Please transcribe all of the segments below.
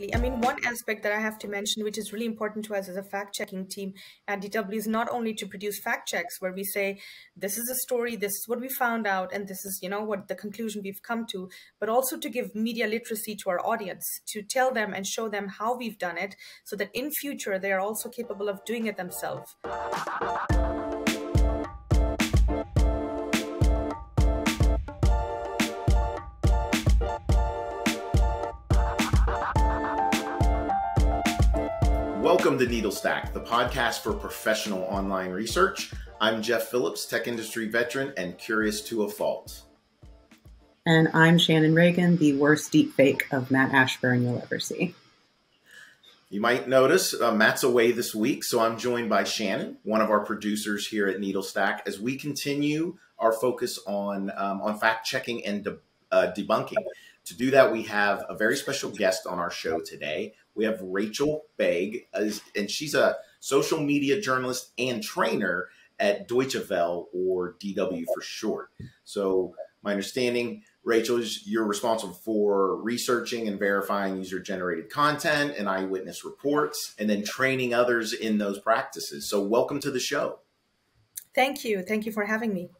I mean, one aspect that I have to mention, which is really important to us as a fact-checking team at DW, is not only to produce fact checks where we say, this is a story, this is what we found out, and this is, what the conclusion we've come to, but also to give media literacy to our audience, to tell them and show them how we've done it, so that in future, they are also capable of doing it themselves. Welcome to Needle Stack, the podcast for professional online research. I'm Jeff Phillips, tech industry veteran and curious to a fault. And I'm Shannon Reagan, the worst deepfake of Matt Ashburn you'll ever see. You might notice Matt's away this week, so I'm joined by Shannon, one of our producers here at Needle Stack, as we continue our focus on fact-checking and debunking. To do that, we have a very special guest on our show today. We have Rachel Begg, and she's a social media journalist and trainer at Deutsche Welle, or DW for short. So my understanding, Rachel, is you're responsible for researching and verifying user-generated content and eyewitness reports, and then training others in those practices. So welcome to the show. Thank you. Thank you for having me.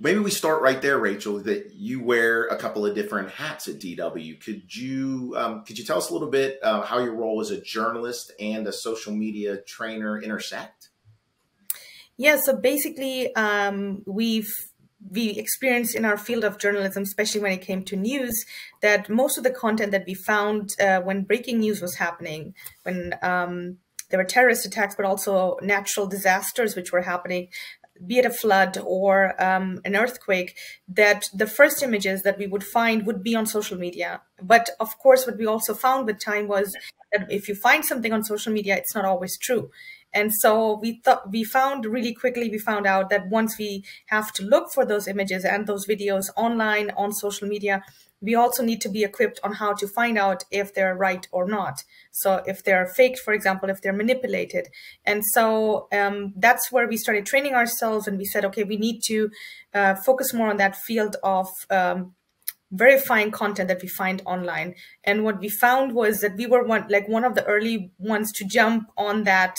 Maybe we start right there, Rachel, that you wear a couple of different hats at DW. Could you tell us a little bit how your role as a journalist and a social media trainer intersect? Yeah, so basically we experienced in our field of journalism, especially when it came to news, that most of the content that we found when breaking news was happening, when there were terrorist attacks, but also natural disasters which were happening, be it a flood or an earthquake, that the first images that we would find would be on social media. But of course, what we also found with time was that if you find something on social media, it's not always true. And so we found out that once we have to look for those images and those videos online on social media, we also need to be equipped on how to find out if they're right or not. So if they're faked, for example, if they're manipulated. And so that's where we started training ourselves, and we said, okay, we need to focus more on that field of verifying content that we find online. And what we found was that we were one of the early ones to jump on that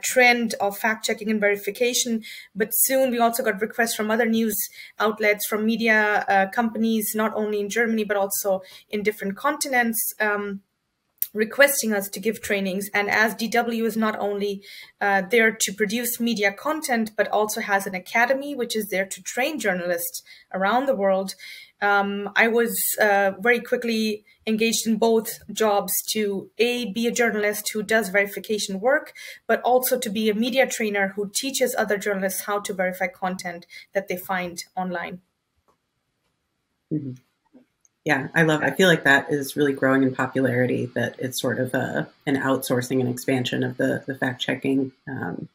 trend of fact-checking and verification. But soon we also got requests from other news outlets, from media companies, not only in Germany, but also in different continents, requesting us to give trainings. And as DW is not only there to produce media content, but also has an academy, which is there to train journalists around the world, I was very quickly engaged in both jobs to be a journalist who does verification work, but also to be a media trainer who teaches other journalists how to verify content that they find online. Mm-hmm. Yeah, I feel like that is really growing in popularity, that it's sort of an outsourcing and expansion of the fact-checking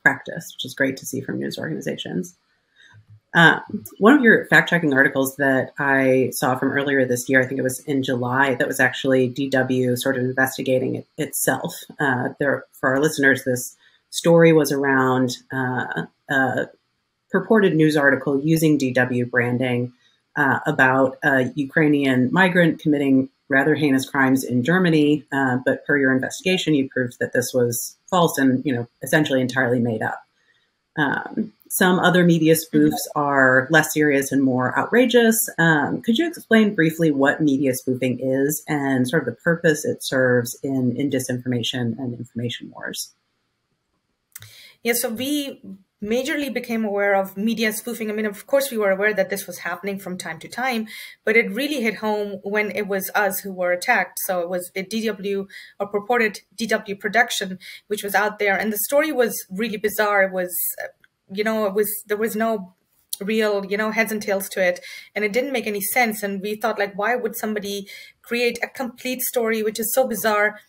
practice, which is great to see from news organizations. One of your fact-checking articles that I saw from earlier this year, I think it was in July, that was actually DW sort of investigating itself. For our listeners, this story was around a purported news article using DW branding about a Ukrainian migrant committing rather heinous crimes in Germany. But per your investigation, you proved that this was false and, essentially entirely made up. Some other media spoofs are less serious and more outrageous. Could you explain briefly what media spoofing is and sort of the purpose it serves in disinformation and information wars? Yeah, so we majorly became aware of media spoofing. I mean, of course, we were aware that this was happening from time to time, but it really hit home when it was us who were attacked. So it was a DW, or purported DW production, which was out there. And the story was really bizarre. It was, there was no real, heads and tails to it. And it didn't make any sense. And we thought, why would somebody create a complete story, which is so bizarre,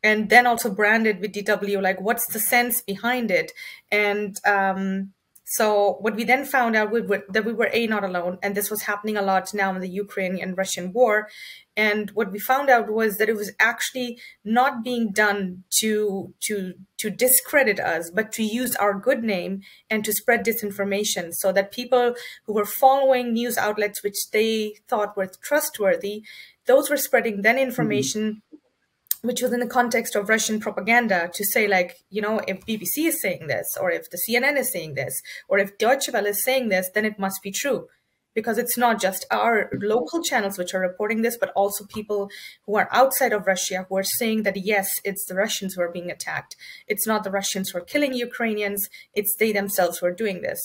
and then also branded with DW? What's the sense behind it? And So what we then found out that we were not alone, and this was happening a lot now in the Ukraine and Russian war. And what we found out was that it was actually not being done to discredit us, but to use our good name and to spread disinformation, so that people who were following news outlets which they thought were trustworthy, those were spreading then information which was in the context of Russian propaganda, to say, like, you know, if BBC is saying this, or if the CNN is saying this, or if Deutsche Welle is saying this, then it must be true. Because it's not just our local channels which are reporting this, but also people who are outside of Russia who are saying that, yes, it's the Russians who are being attacked. It's not the Russians who are killing Ukrainians, it's they themselves who are doing this.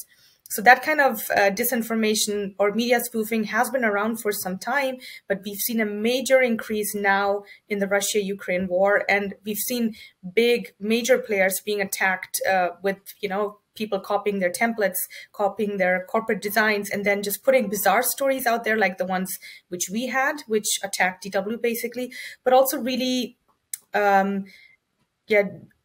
So that kind of disinformation or media spoofing has been around for some time, but we've seen a major increase now in the Russia-Ukraine war, and we've seen big, major players being attacked with, you know, people copying their templates, copying their corporate designs, and then just putting bizarre stories out there like the ones which we had, which attacked DW basically, but also really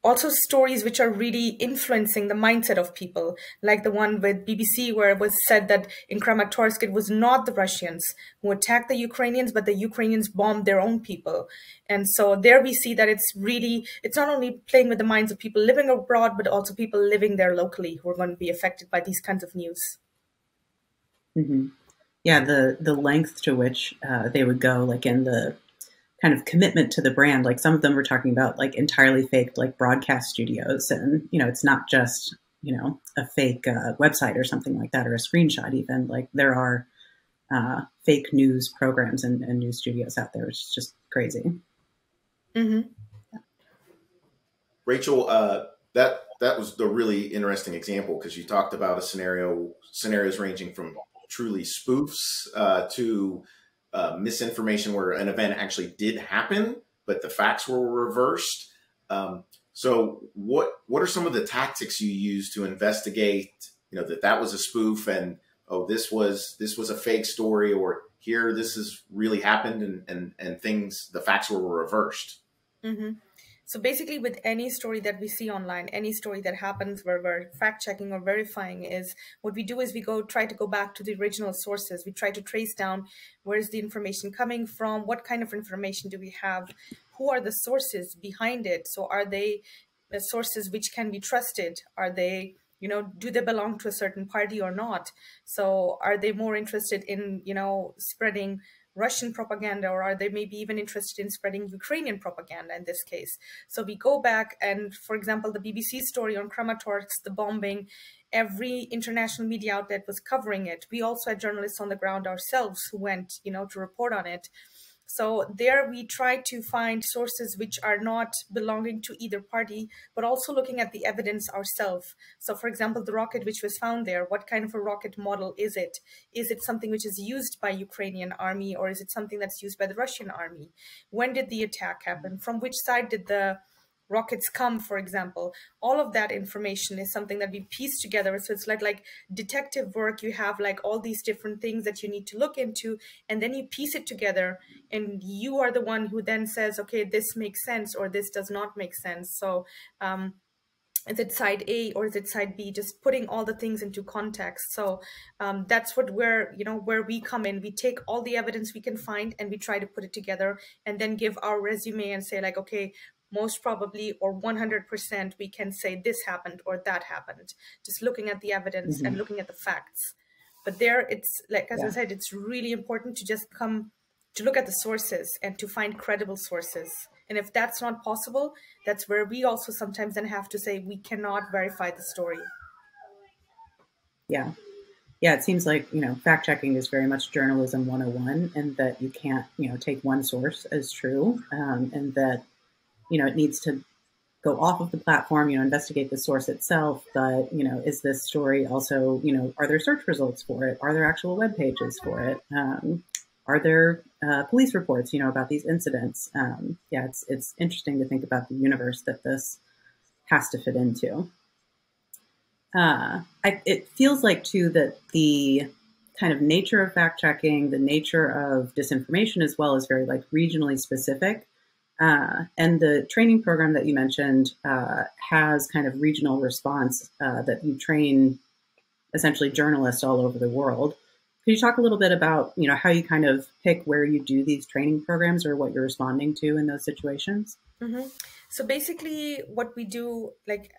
also stories which are really influencing the mindset of people, like the one with BBC where it was said that in Kramatorsk it was not the Russians who attacked the Ukrainians, but the Ukrainians bombed their own people. And so there we see that it's not only playing with the minds of people living abroad, but also people living there locally who are going to be affected by these kinds of news. Mm-hmm. Yeah, the length to which they would go, like in the kind of commitment to the brand. Like some of them were talking about like entirely faked like broadcast studios, and you know, it's not just, you know, a fake website or something like that, or a screenshot even. Like there are fake news programs and news studios out there. It's just crazy. Mm-hmm. Rachel, that was the really interesting example, because you talked about scenarios ranging from truly spoofs to misinformation where an event actually did happen, but the facts were reversed. So what are some of the tactics you use to investigate, you know, that was a spoof, and oh, this was a fake story, or here this has really happened, and things, the facts were reversed? Mm-hmm. So basically, with any story that we see online, any story that happens where we're fact-checking or verifying, is what we do is we try to go back to the original sources. We try to trace down where is the information coming from, what kind of information do we have, who are the sources behind it. So are they the sources which can be trusted? Are they, you know, do they belong to a certain party or not? So are they more interested in, you know, spreading Russian propaganda, or are they maybe even interested in spreading Ukrainian propaganda in this case? So we go back, and for example, the BBC story on Kramatorsk, the bombing, every international media outlet was covering it. We also had journalists on the ground ourselves who went, you know, to report on it. So there we try to find sources which are not belonging to either party, but also looking at the evidence ourselves. So for example, the rocket which was found there, what kind of a rocket model is it? Is it something which is used by Ukrainian army, or is it something that's used by the Russian army? When did the attack happen? From which side did the rockets come, for example? All of that information is something that we piece together. So it's like detective work. You have like all these different things that you need to look into, and then you piece it together, and you are the one who then says, okay, this makes sense, or this does not make sense. So is it side A or is it side B? Just putting all the things into context. So that's where we come in. We take all the evidence we can find and we try to put it together, and then give our resume and say like, okay, most probably or 100% we can say this happened or that happened, just looking at the evidence and looking at the facts. But there, it's like, as I said, it's really important to just come to look at the sources and to find credible sources. And if that's not possible, that's where we also sometimes then have to say we cannot verify the story. Yeah. Yeah, it seems like, fact checking is very much journalism 101, and that you can't, take one source as true, and that, it needs to go off of the platform, investigate the source itself. But, is this story also, are there search results for it? Are there actual web pages for it? Are there police reports, about these incidents? Yeah, it's interesting to think about the universe that this has to fit into. It feels like, too, that the kind of nature of fact-checking, the nature of disinformation as well, is very regionally specific. And the training program that you mentioned has kind of regional response that you train essentially journalists all over the world. Could you talk a little bit about, how you kind of pick where you do these training programs or what you're responding to in those situations? Mm-hmm. So basically, what we do, like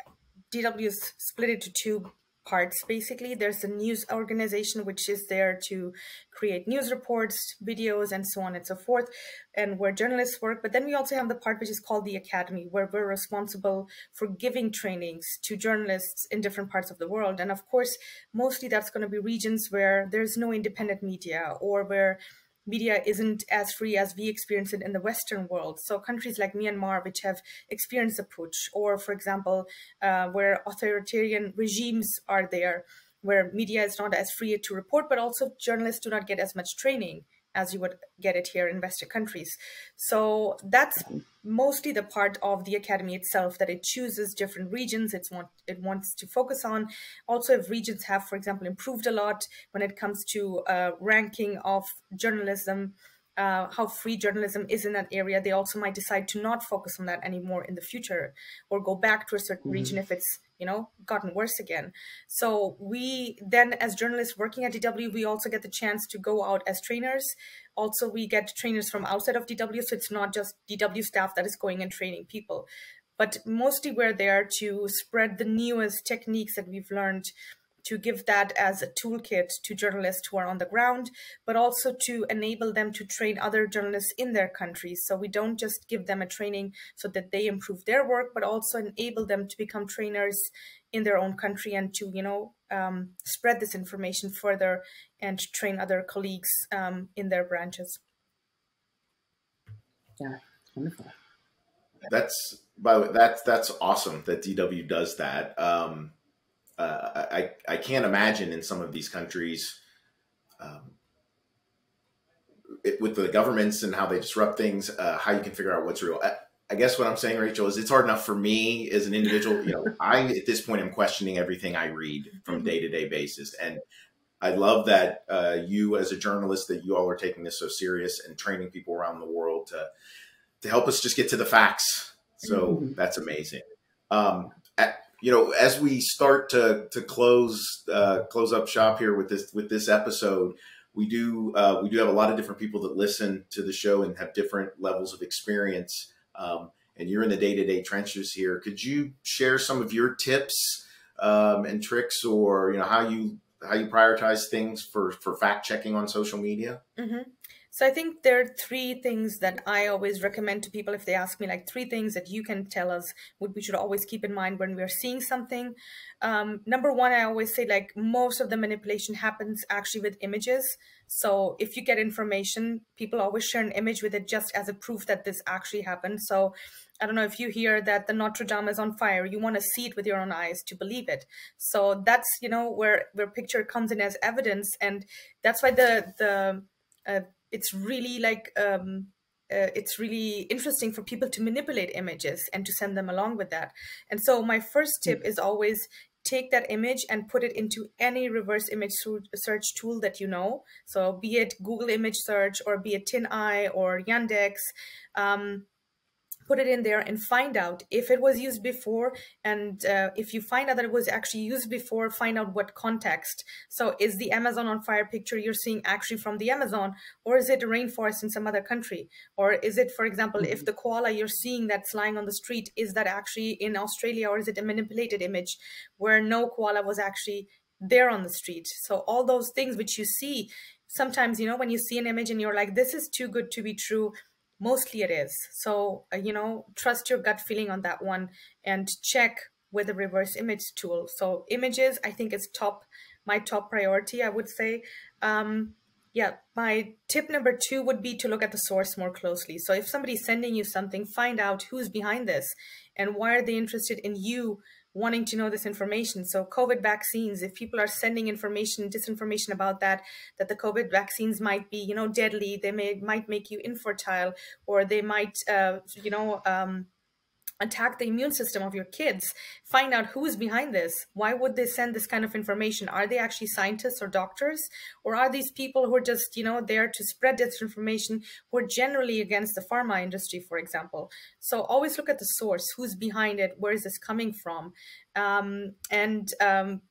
DW is split into two parts. Basically, there's a news organization which is there to create news reports, videos, and so on and so forth, and where journalists work. But then we also have the part which is called the academy, where we're responsible for giving trainings to journalists in different parts of the world. And of course, mostly that's going to be regions where there's no independent media, or where media isn't as free as we experience it in the Western world. So countries like Myanmar, which have experienced a putsch, or for example, where authoritarian regimes are there, where media is not as free to report, but also journalists do not get as much training as you would get it here in Western countries. So that's mostly the part of the academy itself, that it chooses different regions it wants to focus on. Also, if regions have, for example, improved a lot when it comes to ranking of journalism, how free journalism is in that area, they also might decide to not focus on that anymore in the future, or go back to a certain region if it's gotten worse again. So we then, as journalists working at DW, we also get the chance to go out as trainers. Also, we get trainers from outside of DW, so it's not just DW staff that is going and training people, but mostly we're there to spread the newest techniques that we've learned, to give that as a toolkit to journalists who are on the ground, but also to enable them to train other journalists in their countries. So we don't just give them a training so that they improve their work, but also enable them to become trainers in their own country, and to, spread this information further and train other colleagues in their branches. Yeah, wonderful. By the way, that's awesome that DW does that. I can't imagine in some of these countries, with the governments and how they disrupt things, how you can figure out what's real. I guess what I'm saying, Rachel, is it's hard enough for me as an individual. I at this point am questioning everything I read from day-to-day basis, and I love that you, as a journalist, that you all are taking this so serious and training people around the world to help us just get to the facts. So that's amazing. As we start to close up shop here with this episode, we do have a lot of different people that listen to the show and have different levels of experience. And you're in the day-to-day trenches here. Could you share some of your tips and tricks, or how you prioritize things for fact checking on social media? Mm-hmm. So I think there are three things that I always recommend to people if they ask me, like, three things that you can tell us what we should always keep in mind when we're seeing something. Number one, I always say, like, most of the manipulation happens actually with images. So if you get information, people always share an image with it just as a proof that this actually happened. So I don't know, if you hear that the Notre Dame is on fire, you want to see it with your own eyes to believe it. So that's, where picture comes in as evidence. And that's why it's really it's really interesting for people to manipulate images and to send them along with that. And so my first tip is always take that image and put it into any reverse image search tool that you know. So be it Google image search, or be it TinEye or Yandex. Put it in there and find out if it was used before. And if you find out that it was actually used before, find out what context. So is the Amazon on fire picture you're seeing actually from the Amazon, or is it a rainforest in some other country? Or is it, for example, if the koala you're seeing that's lying on the street, is that actually in Australia, or is it a manipulated image where no koala was actually there on the street? So all those things which you see, sometimes, when you see an image and you're like, this is too good to be true, mostly it is. So, trust your gut feeling on that one and check with a reverse image tool. So images, I think, is my top priority, I would say. Yeah, my tip number two would be to look at the source more closely. So if somebody's sending you something, find out who's behind this and why are they interested in you wanting to know this information. So COVID vaccines, if people are sending disinformation about that the COVID vaccines might be, deadly, they might make you infertile, or they might, attack the immune system of your kids. Find out who's behind this. Why would they send this kind of information? Are they actually scientists or doctors? Or are these people who are just, there to spread disinformation, who are generally against the pharma industry, for example? So always look at the source. Who's behind it? Where is this coming from?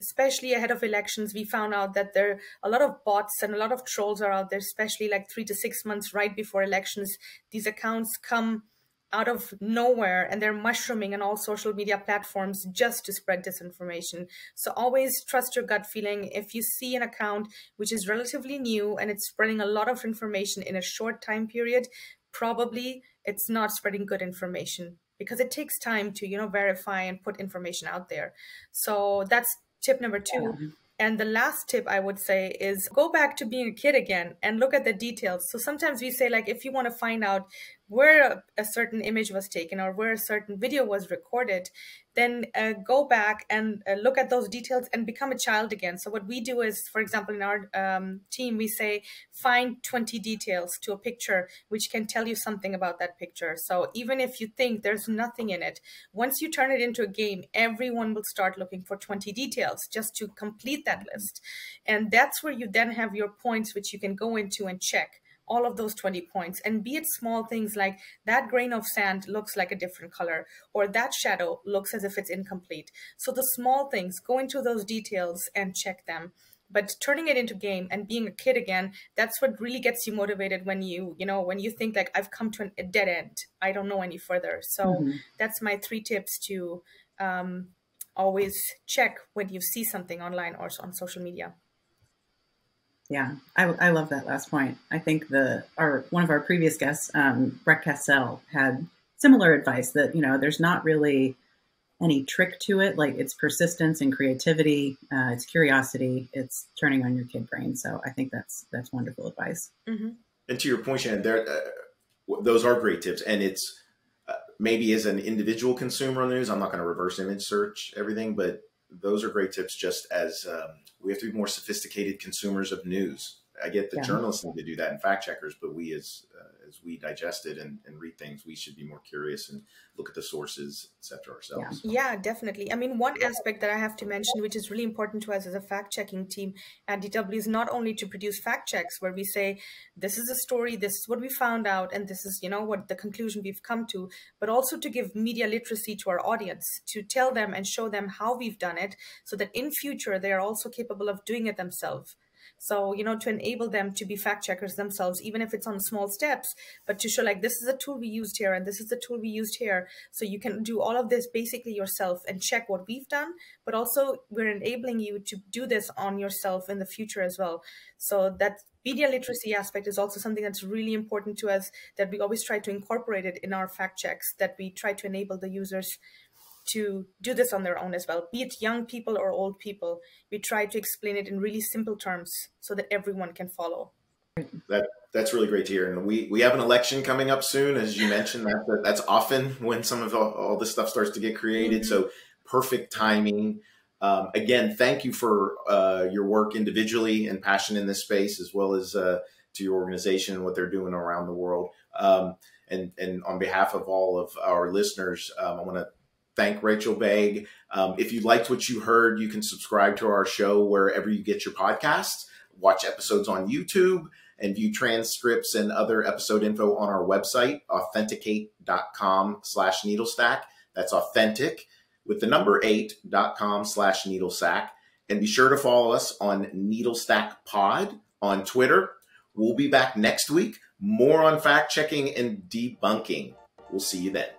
Especially ahead of elections, we found out that there are a lot of bots and a lot of trolls are out there, especially like 3 to 6 months right before elections. These accounts come out of nowhere and they're mushrooming on all social media platforms just to spread disinformation. So always trust your gut feeling. If you see an account which is relatively new and it's spreading a lot of information in a short time period, probably it's not spreading good information, because it takes time to, verify and put information out there. So that's tip number 2. Yeah. And the last tip I would say is go back to being a kid again and look at the details. So sometimes we say, like, if you want to find out where a certain image was taken or where a certain video was recorded, then go back and look at those details and become a child again. So what we do is, for example, in our team, we say, find 20 details to a picture which can tell you something about that picture. So even if you think there's nothing in it, once you turn it into a game, everyone will start looking for 20 details just to complete that list. And that's where you then have your points, which you can go into and check all of those 20 points, and be it small things like that grain of sand looks like a different color, or that shadow looks as if it's incomplete. So the small things, go into those details and check them. But turning it into game and being a kid again, that's what really gets you motivated when when you think like, I've come to a dead end, I don't know any further. So that's my 3 tips to always check when you see something online or on social media. Yeah, I love that last point. I think one of our previous guests, Brett Cassell, had similar advice that, there's not really any trick to it. Like, it's persistence and creativity, it's curiosity, it's turning on your kid brain. So I think that's wonderful advice. And to your point, Shannon, those are great tips. And it's maybe as an individual consumer on the news, I'm not going to reverse image search everything, but those are great tips just as we have to be more sophisticated consumers of news. I get the journalists need to do that and fact checkers, but we as we digest it and read things, we should be more curious and look at the sources, et cetera, ourselves. Yeah, definitely. I mean, one aspect that I have to mention, which is really important to us as a fact-checking team at DW, is not only to produce fact checks where we say, this is a story, this is what we found out, and this is, what the conclusion we've come to, but also to give media literacy to our audience, to tell them and show them how we've done it, so that in future, they are also capable of doing it themselves. So, to enable them to be fact checkers themselves, even if it's on small steps, but to show like, this is a tool we used here and this is the tool we used here. So you can do all of this basically yourself and check what we've done, but also we're enabling you to do this on yourself in the future as well. So that media literacy aspect is also something that's really important to us, that we always try to incorporate it in our fact checks, that we try to enable the users to do this on their own as well, be it young people or old people. We try to explain it in really simple terms so that everyone can follow. That's really great to hear. And we have an election coming up soon, as you mentioned. That's often when some of all this stuff starts to get created. So perfect timing. Again, thank you for your work individually and passion in this space, as well as to your organization and what they're doing around the world. And on behalf of all of our listeners, I want to thank Rachel Begg. If you liked what you heard, you can subscribe to our show wherever you get your podcasts, watch episodes on YouTube, and view transcripts and other episode info on our website, authenticate.com/needlestack. That's authentic with the number 8.com/needlestack. And be sure to follow us on Needlestack Pod on Twitter. We'll be back next week. More on fact checking and debunking. We'll see you then.